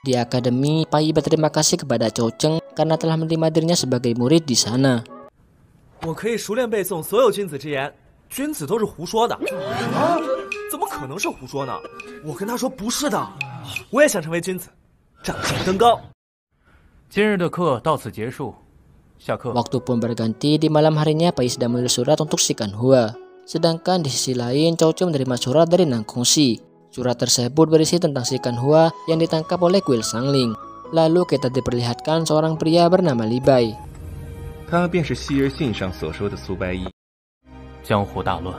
Di akademi, Pai berterima kasih kepada Chou Cheng karena telah menerima dirinya sebagai murid di sana. 我可以熟练背诵所有君子之言，君子都是胡说的。啊？怎么可能是胡说呢？我跟他说不是的，我也想成为君子，长进登高。今日的课到此结束，下课。 Waktu pun berganti, di malam harinya Pai sedang menulis surat untuk si Kanhua. Sedangkan di sisi lain, Chou Cheng menerima surat dari Nang Kongsi. Surat tersebut berisi tentang si Kanhua yang ditangkap oleh kuil Sangling. Lalu kita diperlihatkan seorang pria bernama Li Bai. 他便是希儿信上所说的苏白衣。江湖大乱，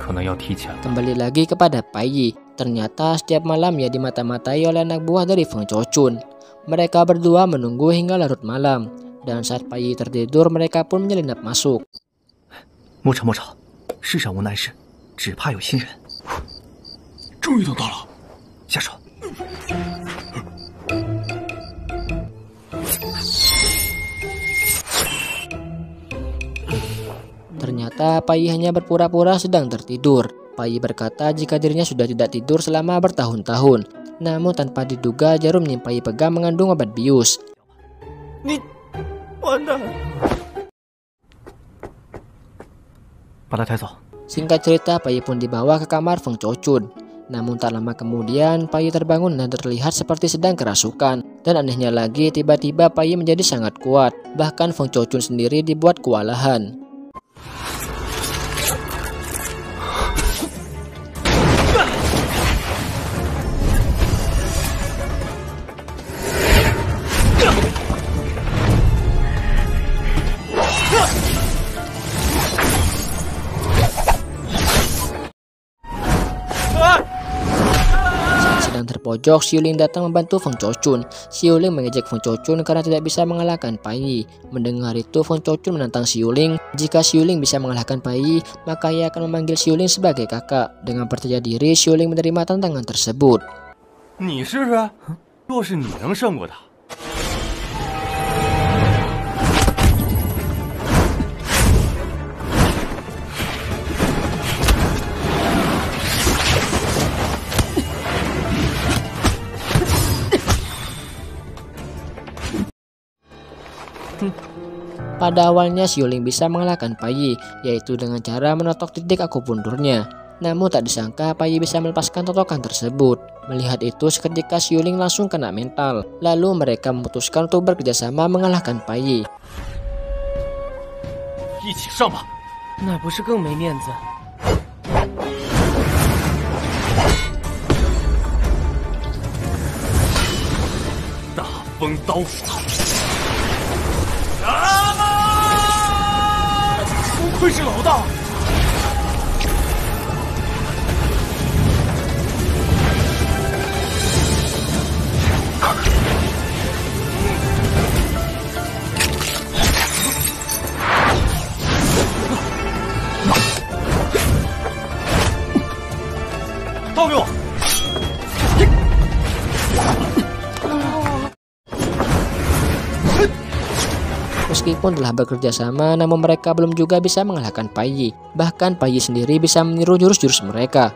可能要提前了。 Kembali lagi kepada Pai Yi. Ternyata setiap malam ia dimata-matai oleh anak buah dari Feng Chouchun. Mereka berdua menunggu hingga larut malam. Dan saat Pai Yi tertidur, mereka pun menyelinap masuk. 莫吵莫吵，世上无难事，只怕有心人。终于等到了，下手。 Ternyata Pai Yi hanya berpura-pura sedang tertidur. Pai Yi berkata jika dirinya sudah tidak tidur selama bertahun-tahun. Namun tanpa diduga jarum yang Pai Yi pegang mengandung obat bius. 你完蛋！把他抬走。 Singkat cerita, Pai Yi pun dibawa ke kamar Feng Chouchun. Namun tak lama kemudian Pai Yi terbangun dan terlihat seperti sedang kerasukan. Dan anehnya lagi, tiba-tiba Pai Yi menjadi sangat kuat. Bahkan Feng Chouchun sendiri dibuat kewalahan. Terpojok, Xiuling datang membantu Feng Chouchun. Xiuling mengejek Feng Chouchun karena tidak bisa mengalahkan Pai Yi. Mendengar itu, Feng Chouchun menantang Xiuling. Jika Xiuling bisa mengalahkan Pai Yi, maka ia akan memanggil Xiuling sebagai kakak. Dengan percaya diri, Xiuling menerima tantangan tersebut. 你试试，若是你能胜过他。 Pada awalnya Xiuling bisa mengalahkan Pai Yi, yaitu dengan cara menotok titik akupunturnya. Namun tak disangka Pai Yi bisa melepaskan totokan tersebut. Melihat itu seketika Xiuling langsung kena mental. Lalu mereka memutuskan untuk bekerjasama mengalahkan Pai Yi. 一起上吧！那不是更没面子？大风刀法。 不愧是老大！刀给我！ Meskipun telah bekerja sama, namun mereka belum juga bisa mengalahkan Pai Yi. Bahkan Pai Yi sendiri bisa meniru jurus-jurus mereka.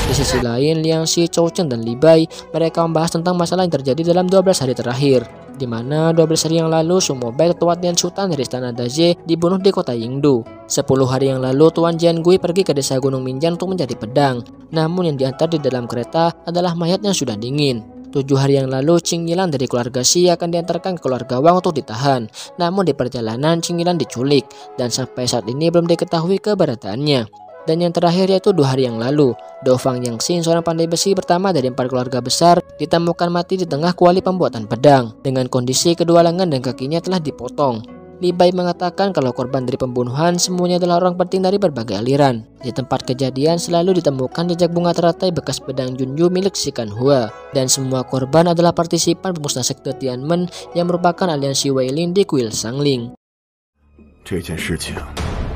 Di sisi lain, Liang Xi, Chou Cheng, dan Li Bai, mereka membahas tentang masalah yang terjadi dalam 12 hari terakhir, di mana 12 hari yang lalu Su Mobei, ketua Tian Sultan dari Istana Daze, dibunuh di kota Yingdu. 10 hari yang lalu Tuan Jian Gui pergi ke desa Gunung Minjan untuk mencari pedang, namun yang diantar di dalam kereta adalah mayat yang sudah dingin. 7 hari yang lalu Qing Yilan dari keluarga Xi akan diantarkan ke keluarga Wang untuk ditahan, namun di perjalanan Qing Yilan diculik, dan sampai saat ini belum diketahui keberadaannya. Dan yang terakhir yaitu 2 hari yang lalu, Do Fang Yang Xin, seorang pandai besi pertama dari 4 keluarga besar, ditemukan mati di tengah kuali pembuatan pedang. Dengan kondisi kedua lengan dan kakinya telah dipotong. Li Bai mengatakan kalau korban dari pembunuhan semuanya adalah orang penting dari berbagai aliran. Di tempat kejadian selalu ditemukan jejak bunga teratai bekas pedang Junju milik si Kanhua. Dan semua korban adalah partisipan pemusnah sekte Tianmen yang merupakan aliansi Weilin di kuil Sangling. 这件事情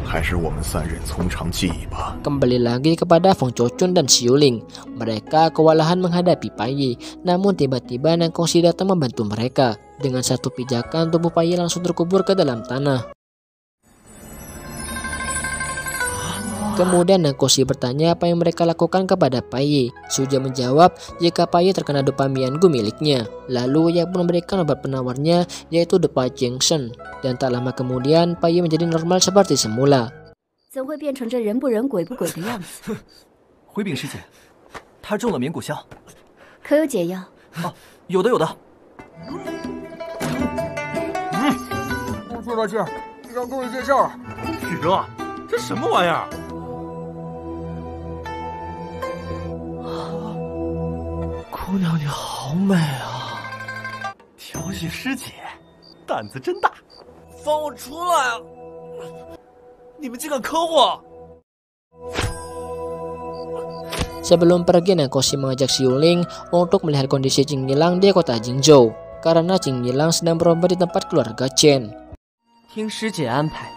还是我们3人从长计议吧。 Kembali lagi kepada Feng Chouchun dan Xiuling. Mereka kewalahan menghadapi Pai Yi, namun tiba-tiba Nang Kongxi datang membantu mereka. Dengan satu pijakan, tubuh Pai Yi langsung terkubur ke dalam tanah. Kemudian Nang Kongxi bertanya apa yang mereka lakukan kepada Pai Yi. Suja menjawab jika Pai Yi terkena dopa Miangu miliknya. Lalu ia pun memberikan obat penawarnya, yaitu Depa Jingsen. Dan tak lama kemudian Pai Yi menjadi normal seperti semula. 怎会变成这人不人鬼不鬼的样子？回禀师姐，他中了绵骨香，可有解药？哦，有的有的。我说到这儿，让各位介绍。许哥，这什么玩意儿？姑娘你好美啊！调戏师姐，胆子真大。放我出来啊！ 你们竟敢坑我！ Sebelum pergi, Nang Kongxi mengajak Xiuling untuk melihat kondisi Qing Nilang di kota Jingzhou, karena Qing Nilang sedang berobat di tempat keluarga Chen. 听师姐安排。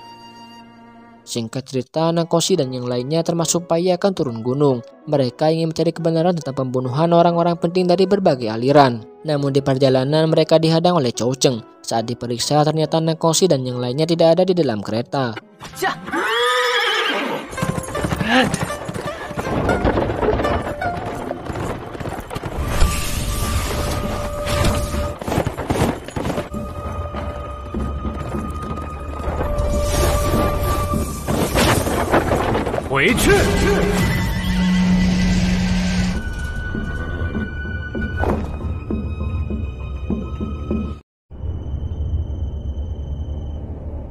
Singkat cerita, Nang Kongxi dan yang lainnya termasuk Pai Yi akan turun gunung. Mereka ingin mencari kebenaran tentang pembunuhan orang-orang penting dari berbagai aliran. Namun di perjalanan mereka dihadang oleh Chou Cheng. Saat diperiksa ternyata Nang Kongxi dan yang lainnya tidak ada di dalam kereta.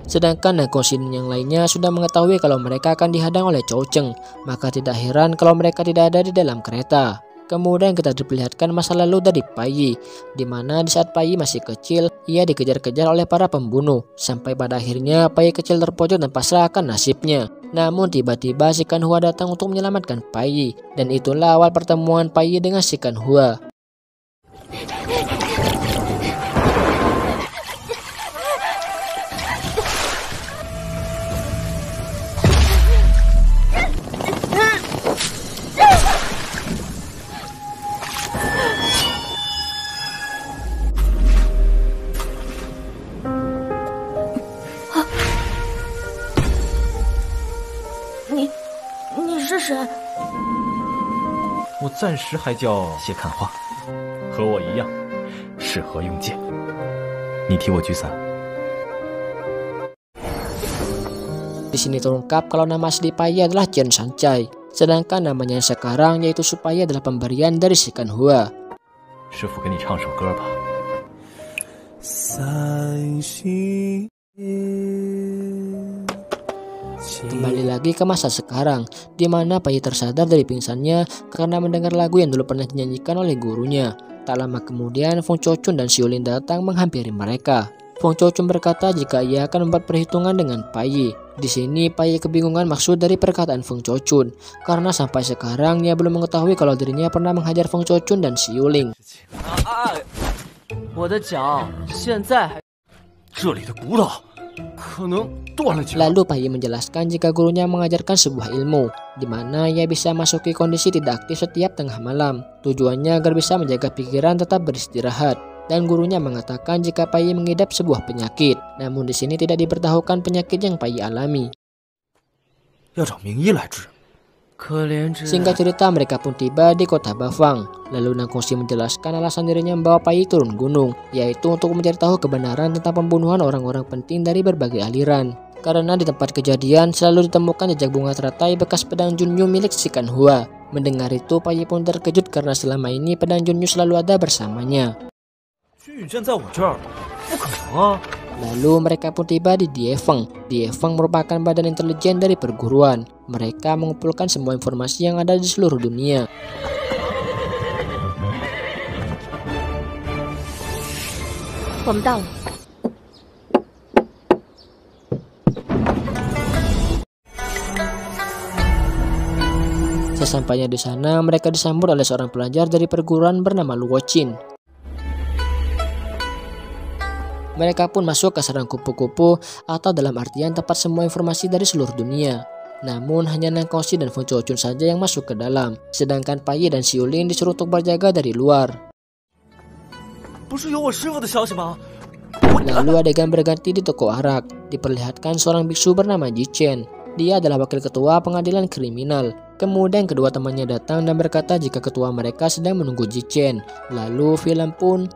Sedangkan Nang Kongxi dan yang lainnya sudah mengetahui kalau mereka akan dihadang oleh Chou Cheng, maka tidak heran kalau mereka tidak ada di dalam kereta. Kemudian kita diperlihatkan masa lalu dari Pai Yi, di mana di saat Pai Yi masih kecil, ia dikejar-kejar oleh para pembunuh, sampai pada akhirnya Pai Yi kecil terpojok dan pasrah akan nasibnya. Namun tiba-tiba Si Kanhua datang untuk menyelamatkan Pai Yi, dan itulah awal pertemuan Pai Yi dengan Si Kanhua.你是谁？我暂时还叫谢看花，和我一样适合用剑。你替我举伞。 Di sini terungkap kalau nama asli Pai Yi adalah Chen Sancai, sedangkan namanya yang sekarang yaitu Su Pai Yi adalah pemberian dari Si Kanhua. 师傅给你唱首歌吧。Kembali lagi ke masa sekarang, di mana Pai Yi tersadar dari pingsannya karena mendengar lagu yang dulu pernah dinyanyikan oleh gurunya. Tak lama kemudian, Feng Chouchun dan Xiuling datang menghampiri mereka. Feng Chouchun berkata jika ia akan membuat perhitungan dengan Pai Yi. Di sini Pai Yi kebingungan maksud dari perkataan Feng Chouchun, karena sampai sekarang ia belum mengetahui kalau dirinya pernah menghajar Feng Chouchun dan Xiuling. 我的脚现在还……这里的骨头可能断了几根。 Lalu Pai Yi menjelaskan jika gurunya mengajarkan sebuah ilmu, di mana ia bisa masuki kondisi tidak aktif setiap tengah malam. Tujuannya agar bisa menjaga pikiran tetap beristirahat. Dan gurunya mengatakan jika Pai Yi mengidap sebuah penyakit, namun di sini tidak diberitahukan penyakit yang Pai Yi alami. 要找名医来治。 Singkat cerita, mereka pun tiba di kota Bafang. Lalu Nang Kongxi menjelaskan alasan dirinya membawa Pai Yi turun gunung, yaitu untuk mencari tahu kebenaran tentang pembunuhan orang-orang penting dari berbagai aliran. Karena di tempat kejadian selalu ditemukan jejak bunga teratai bekas pedang Junyu milik Si Kanhua. Mendengar itu, Pai Yi pun terkejut karena selama ini pedang Junyu selalu ada bersamanya. 君羽剑在我这儿，不可能啊！ Lalu mereka pun tiba di Diefeng. Diefeng merupakan badan intelijen dari perguruan. Mereka mengumpulkan semua informasi yang ada di seluruh dunia. Sesampainya di sana, mereka disambut oleh seorang pelajar dari perguruan bernama Luo Qin. Mereka pun masuk ke sarang kupu-kupu atau dalam artian tempat semua informasi dari seluruh dunia. Namun hanya Nang Koshi dan Fu Chou-chun saja yang masuk ke dalam, sedangkan Pai Ye dan Xiulin disuruh untuk berjaga dari luar. Lalu adegan berganti di toko arak. Diperlihatkan seorang biksu bernama Ji Chen. Dia adalah wakil ketua pengadilan kriminal. Kemudian kedua temannya datang dan berkata jika ketua mereka sedang menunggu Ji Chen. Lalu film pun